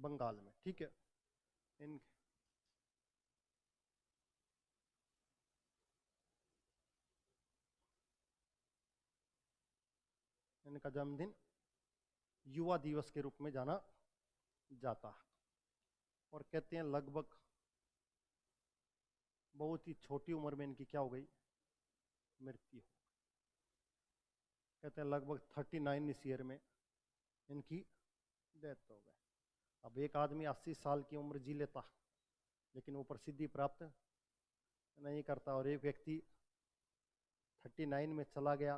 बंगाल में, ठीक है। इन इनका जन्मदिन युवा दिवस के रूप में जाना जाता है। और कहते हैं लगभग बहुत ही छोटी उम्र में इनकी क्या हो गई, मृत्यु। कहते हैं लगभग 39 इस ईयर में इनकी डेथ हो गई। अब एक आदमी 80 साल की उम्र जी लेता लेकिन वो प्रसिद्धि प्राप्त नहीं करता, और एक व्यक्ति 39 में चला गया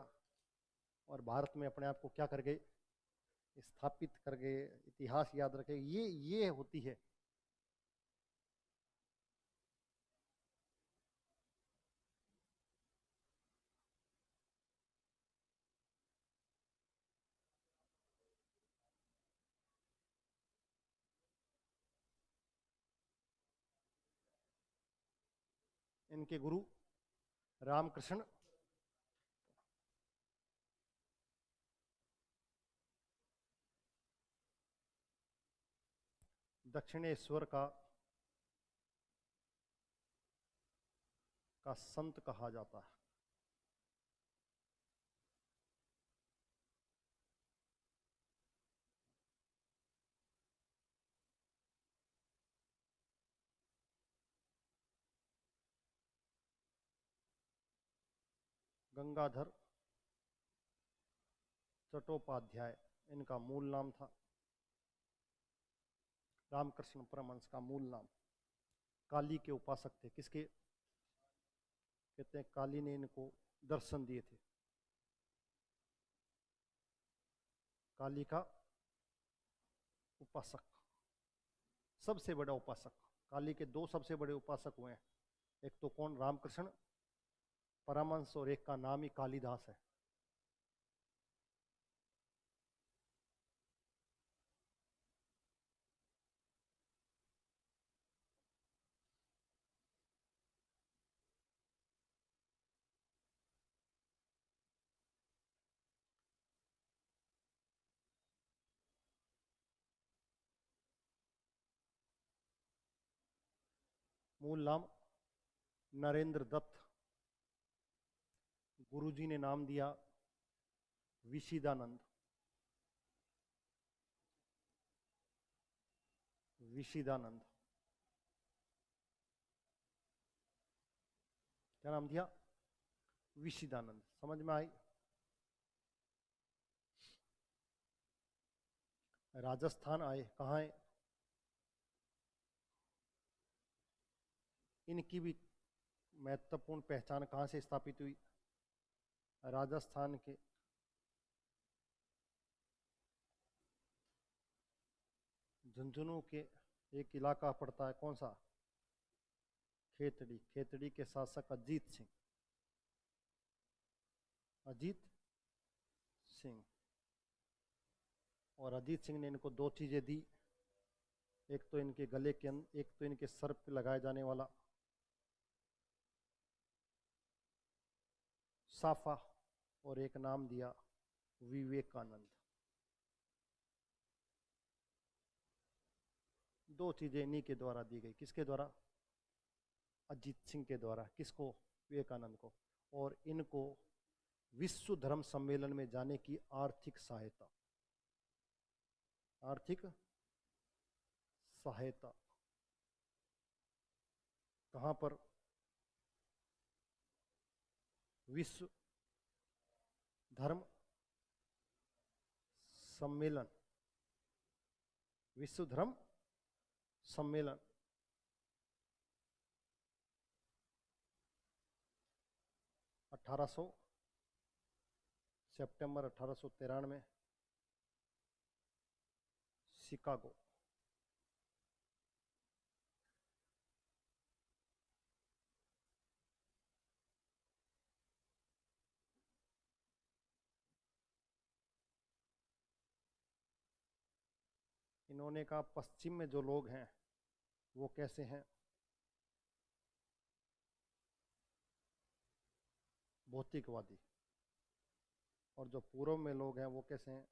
और भारत में अपने आप को क्या कर गए, स्थापित कर गए, इतिहास याद रखे। ये होती है इनके गुरु रामकृष्ण दक्षिणेश्वर का संत कहा जाता है। गंगाधर चट्टोपाध्याय इनका मूल नाम था। रामकृष्ण परमहंस का मूल नाम। काली के उपासक थे। किसके? कहते हैं काली ने इनको दर्शन दिए थे। काली का उपासक, सबसे बड़ा उपासक। काली के दो सबसे बड़े उपासक हुए हैं, एक तो कौन, रामकृष्ण परमहंस, और एक का नाम ही कालिदास है। मूल नाम नरेंद्र दत्त। गुरुजी ने नाम दिया विशिदानंद। विशिदानंद क्या नाम दिया? विशिदानंद। समझ में आई? राजस्थान आए। कहाँ आए? इनकी भी महत्वपूर्ण पहचान कहाँ से स्थापित हुई? राजस्थान के झुंझुनू के एक इलाका पड़ता है, कौन सा? खेतड़ी। खेतड़ी के शासक अजीत सिंह। अजीत सिंह। और अजीत सिंह ने इनको दो चीजें दी, एक तो इनके गले के अंदर, एक तो इनके सर पे लगाए जाने वाला साफा, और एक नाम दिया विवेकानंद। दो चीजें इन्हीं के द्वारा दी गई। किसके द्वारा? अजीत सिंह के द्वारा। किसको? विवेकानंद को। और इनको विश्व धर्म सम्मेलन में जाने की आर्थिक सहायता। आर्थिक सहायता कहां पर? विश्व धर्म सम्मेलन। विश्व धर्म सम्मेलन 1800 सितंबर 1893 शिकागो। इन्होंने कहा पश्चिम में जो लोग हैं वो कैसे हैं? भौतिकवादी। और जो पूर्व में लोग हैं वो कैसे हैं?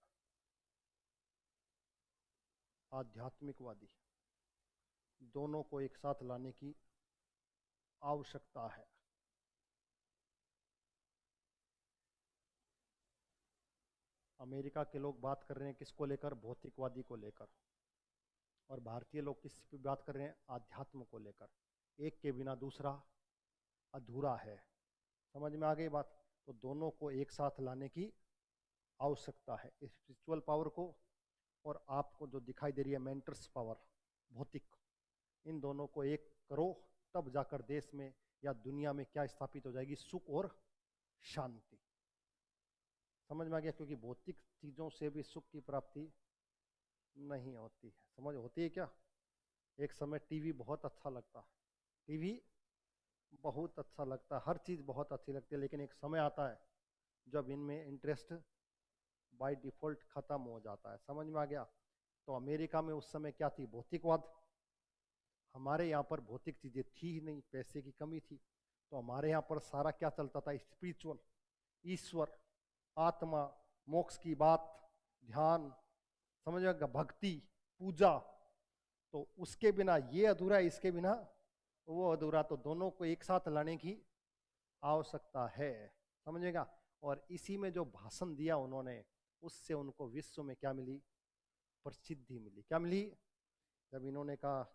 आध्यात्मिकवादी, दोनों को एक साथ लाने की आवश्यकता है। अमेरिका के लोग बात कर रहे हैं किसको लेकर? भौतिकवादी को लेकर। और भारतीय लोग किस पे बात कर रहे हैं? आध्यात्म को लेकर। एक के बिना दूसरा अधूरा है। समझ में आ गई बात? तो दोनों को एक साथ लाने की आवश्यकता है, स्पिरिचुअल पावर को और आपको जो दिखाई दे रही है मेंटर्स पावर, भौतिक, इन दोनों को एक करो, तब जाकर देश में या दुनिया में क्या स्थापित हो जाएगी? सुख और शांति। समझ में आ गया? क्योंकि भौतिक चीजों से भी सुख की प्राप्ति नहीं होती है। समझ होती है क्या? एक समय टीवी बहुत अच्छा लगता है, टीवी बहुत अच्छा लगता है, हर चीज बहुत अच्छी लगती है, लेकिन एक समय आता है जब इनमें इंटरेस्ट बाय डिफॉल्ट खत्म हो जाता है। समझ में आ गया? तो अमेरिका में उस समय क्या थी? भौतिकवाद। हमारे यहाँ पर भौतिक चीजें थी ही नहीं, पैसे की कमी थी, तो हमारे यहाँ पर सारा क्या चलता था? स्पिरिचुअल, ईश्वर, आत्मा, मोक्ष की बात, ध्यान, समझ में, भक्ति, पूजा। तो उसके बिना ये अधूरा है, इसके बिना वो अधूरा। तो दोनों को एक साथ लाने की आवश्यकता है। समझेगा? और इसी में जो भाषण दिया उन्होंने, उससे उनको विश्व में क्या मिली? प्रसिद्धि मिली। क्या मिली? जब इन्होंने कहा,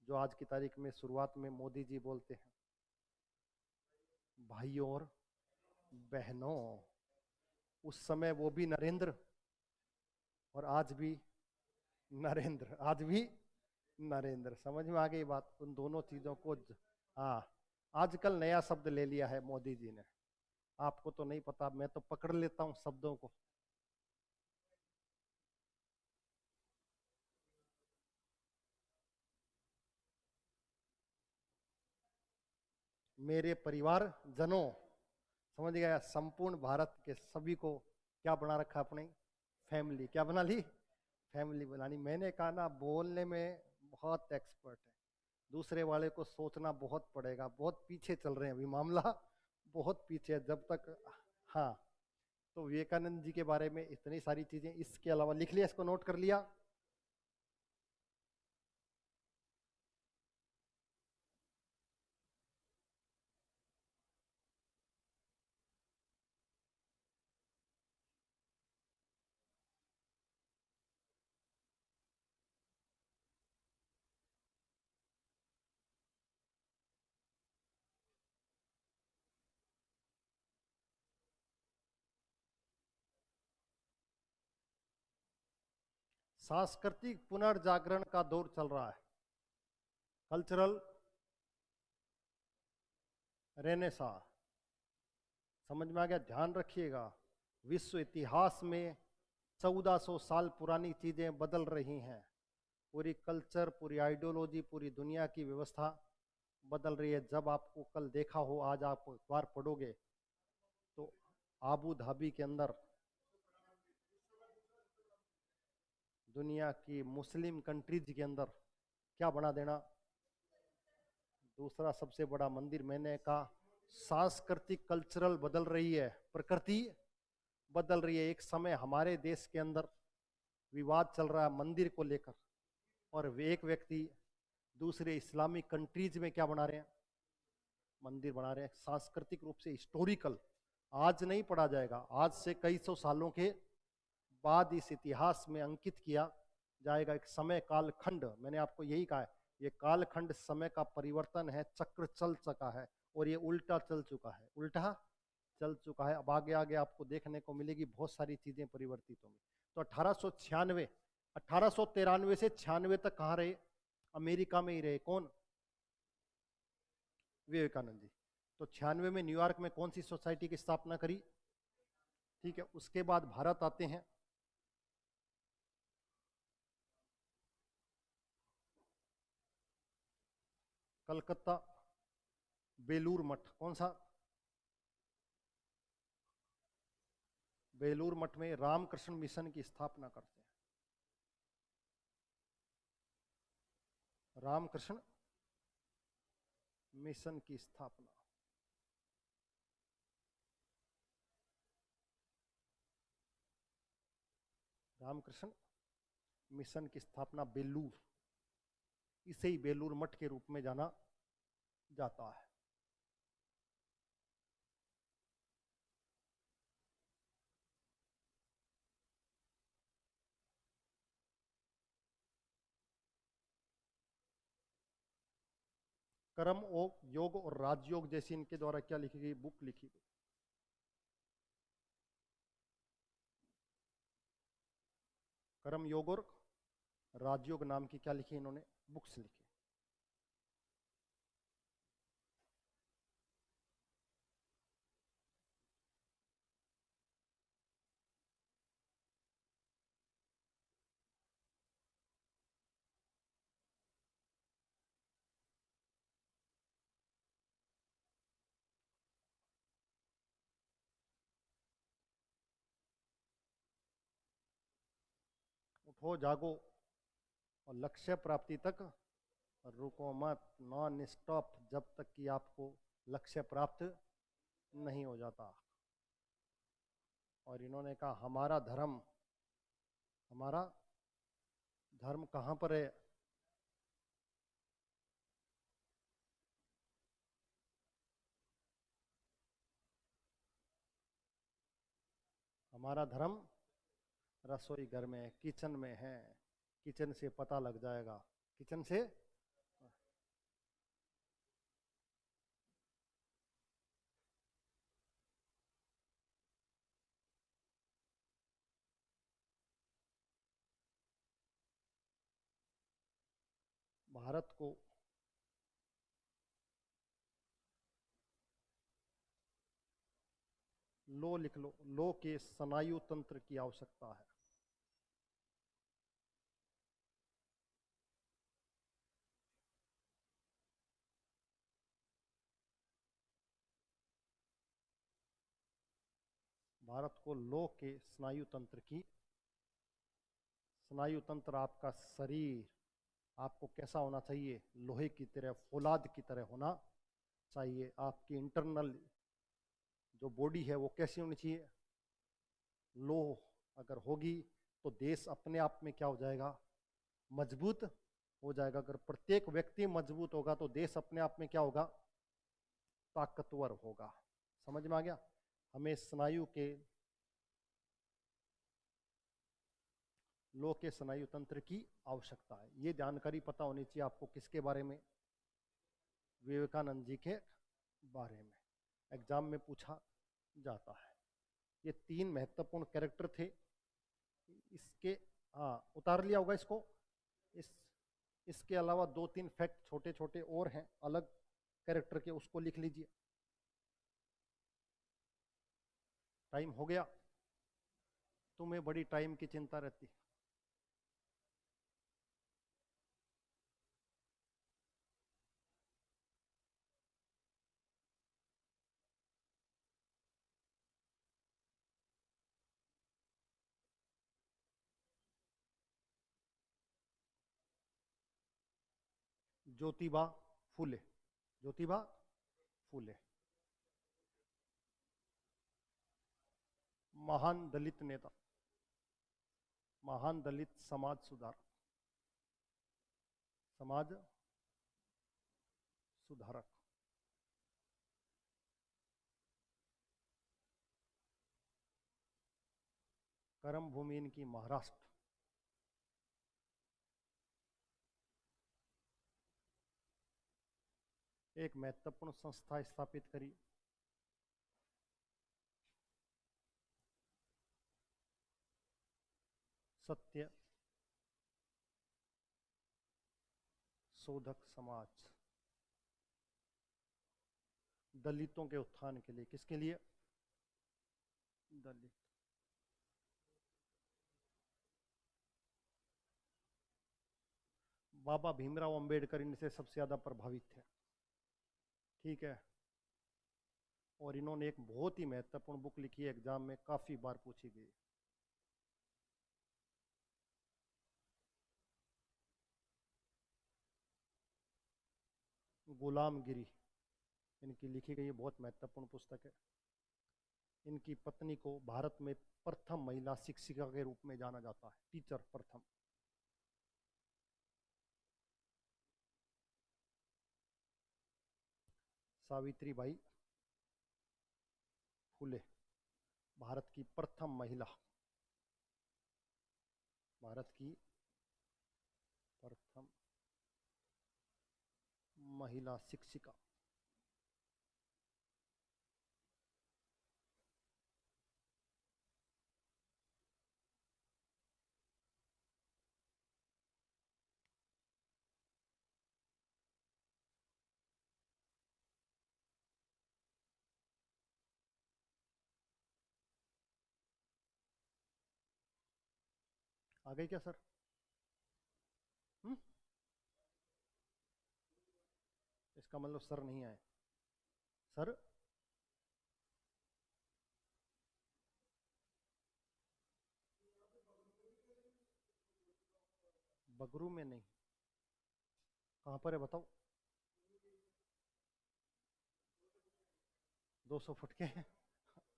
जो आज की तारीख में शुरुआत में मोदी जी बोलते हैं, भाइयों और बहनों, उस समय वो भी नरेंद्र और आज भी नरेंद्र, आज भी नरेंद्र। समझ में आ गई बात? उन दोनों चीजों को हाँ, आजकल नया शब्द ले लिया है मोदी जी ने, आपको तो नहीं पता, मैं तो पकड़ लेता हूं शब्दों को। मेरे परिवार जनों, समझ गया? संपूर्ण भारत के सभी को क्या बना रखा अपने? फैमिली। क्या बना ली? फैमिली बनानी। मैंने कहा ना, बोलने में बहुत एक्सपर्ट है, दूसरे वाले को सोचना बहुत पड़ेगा। बहुत पीछे चल रहे हैं अभी, मामला बहुत पीछे है। जब तक हाँ, तो विवेकानंद जी के बारे में इतनी सारी चीजें, इसके अलावा लिख लिया, इसको नोट कर लिया। सांस्कृतिक पुनर्जागरण का दौर चल रहा है, कल्चरल रेनेसा। समझ में आ गया? ध्यान रखिएगा, विश्व इतिहास में 1400 साल पुरानी चीजें बदल रही हैं। पूरी कल्चर, पूरी आइडियोलॉजी, पूरी दुनिया की व्यवस्था बदल रही है। जब आपको कल देखा हो, आज आप अखबार पढ़ोगे, तो आबू धाबी के अंदर दुनिया की मुस्लिम कंट्रीज के अंदर क्या बना देना? दूसरा सबसे बड़ा मंदिर। मैंने कहा सांस्कृतिक कल्चरल बदल रही है, प्रकृति बदल रही है। एक समय हमारे देश के अंदर विवाद चल रहा है मंदिर को लेकर, और एक व्यक्ति दूसरे इस्लामिक कंट्रीज में क्या बना रहे हैं? मंदिर बना रहे हैं। सांस्कृतिक रूप से हिस्टोरिकल, आज नहीं पढ़ा जाएगा, आज से कई सौ सालों के बाद इस इतिहास में अंकित किया जाएगा। एक समय कालखंड, मैंने आपको यही कहा है, ये कालखंड समय का परिवर्तन है, चक्र चल चुका है, और ये उल्टा चल चुका है, उल्टा चल चुका है। अब आगे आगे आपको देखने को मिलेगी बहुत सारी चीजें परिवर्तित होंगी। तो 1896, 1893 से 96 तक कहाँ रहे? अमेरिका में ही रहे। कौन? विवेकानंद जी। तो 96 में न्यूयॉर्क में कौन सी सोसाइटी की स्थापना करी? ठीक है, उसके बाद भारत आते हैं। कलकत्ता बेलूर मठ। कौन सा? बेलूर मठ में रामकृष्ण मिशन की स्थापना करते हैं। रामकृष्ण मिशन की स्थापना। रामकृष्ण मिशन की स्थापना बेलूर, इसे ही बेलूर मठ के रूप में जाना जाता है। कर्म योग और राजयोग जैसी इनके द्वारा क्या लिखी गई, बुक लिखी गई। कर्म योग और राजयोग नाम की क्या लिखी इन्होंने, बुक्स लिखी। उठो जागो और लक्ष्य प्राप्ति तक रुको मत, नॉन स्टॉप, जब तक कि आपको लक्ष्य प्राप्त नहीं हो जाता। और इन्होंने कहा हमारा धर्म कहाँ पर है, हमारा धर्म रसोई घर में है, किचन में है। किचन से पता लग जाएगा, किचन से। भारत को लो लिख लो, लो के स्नायु तंत्र की आवश्यकता है। भारत को लो के स्नायु तंत्र की, स्नायु तंत्र आपका शरीर आपको कैसा होना चाहिए, लोहे की तरह, फौलाद की तरह होना चाहिए। आपकी इंटरनल जो बॉडी है वो कैसी होनी चाहिए, लोह अगर होगी तो देश अपने आप में क्या हो जाएगा, मजबूत हो जाएगा। अगर प्रत्येक व्यक्ति मजबूत होगा तो देश अपने आप में क्या होगा, ताकतवर होगा। समझ में आ गया। हमें स्नायु के, लोह के स्नायु तंत्र की आवश्यकता है। ये जानकारी पता होनी चाहिए आपको, किसके बारे में, विवेकानंद जी के बारे में। एग्जाम में पूछा जाता है। ये 3 महत्वपूर्ण कैरेक्टर थे इसके। हाँ, उतार लिया होगा इसको। इसके अलावा 2-3 फैक्ट छोटे छोटे और हैं अलग कैरेक्टर के, उसको लिख लीजिए। टाइम हो गया, तुम्हें बड़ी टाइम की चिंता रहती। ज्योतिबा फूले, ज्योतिबा फूले महान दलित नेता, महान दलित समाज सुधारक, समाज सुधारक। कर्म भूमि इनकी महाराष्ट्र। एक महत्वपूर्ण संस्था स्थापित करी, सत्य शोधक समाज, दलितों के उत्थान के लिए। किसके लिए, दलित। बाबा भीमराव अंबेडकर इनसे सबसे ज्यादा प्रभावित थे। ठीक है। और इन्होंने एक बहुत ही महत्वपूर्ण बुक लिखी है, एग्जाम में काफी बार पूछी गई, गुलामगिरी इनकी लिखी गई बहुत महत्वपूर्ण पुस्तक है। इनकी पत्नी को भारत में प्रथम महिला शिक्षिका के रूप में जाना जाता है, टीचर प्रथम। सावित्रीबाई फुले, भारत की प्रथम महिला, भारत की प्रथम महिला शिक्षिका। आ गई क्या सर? इसका मतलब सर नहीं आए। सर बगरू में नहीं, कहाँ पर है बताओ? 200 फुट के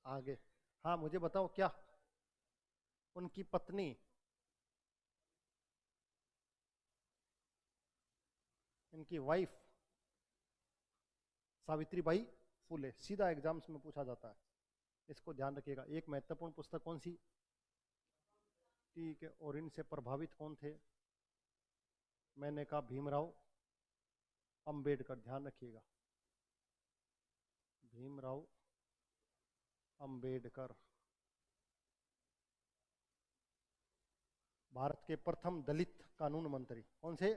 आगे। हाँ मुझे बताओ क्या उनकी पत्नी इनकी वाइफ सावित्रीबाई फुले, सीधा एग्जाम्स में पूछा जाता है, इसको ध्यान रखिएगा। एक महत्वपूर्ण पुस्तक कौन सी? ठीक है। और इनसे प्रभावित कौन थे? मैंने कहा भीमराव अंबेडकर, ध्यान रखिएगा, भीमराव अंबेडकर। भारत के प्रथम दलित कानून मंत्री कौन से?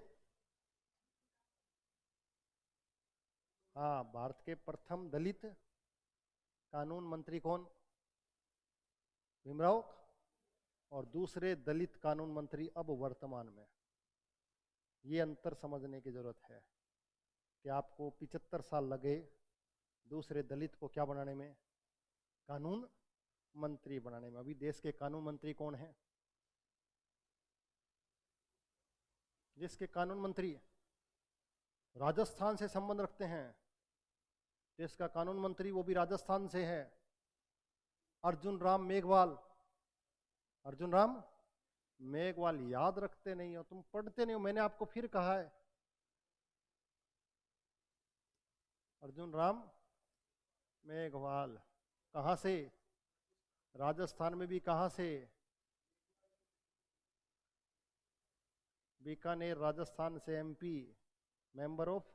हाँ, भारत के प्रथम दलित कानून मंत्री कौन? भीमराव। और दूसरे दलित कानून मंत्री अब वर्तमान में। ये अंतर समझने की जरूरत है कि आपको 75 साल लगे दूसरे दलित को क्या बनाने में? कानून मंत्री बनाने में। अभी देश के कानून मंत्री कौन है? देश के कानून मंत्री राजस्थान से संबंध रखते हैं। देश का कानून मंत्री वो भी राजस्थान से है, अर्जुन राम मेघवाल। अर्जुन राम मेघवाल। याद रखते नहीं हो तुम, पढ़ते नहीं हो, मैंने आपको फिर कहा है। अर्जुन राम मेघवाल। कहां से? राजस्थान में भी कहां से? बीकानेर राजस्थान से एमपी, मेंबर ऑफ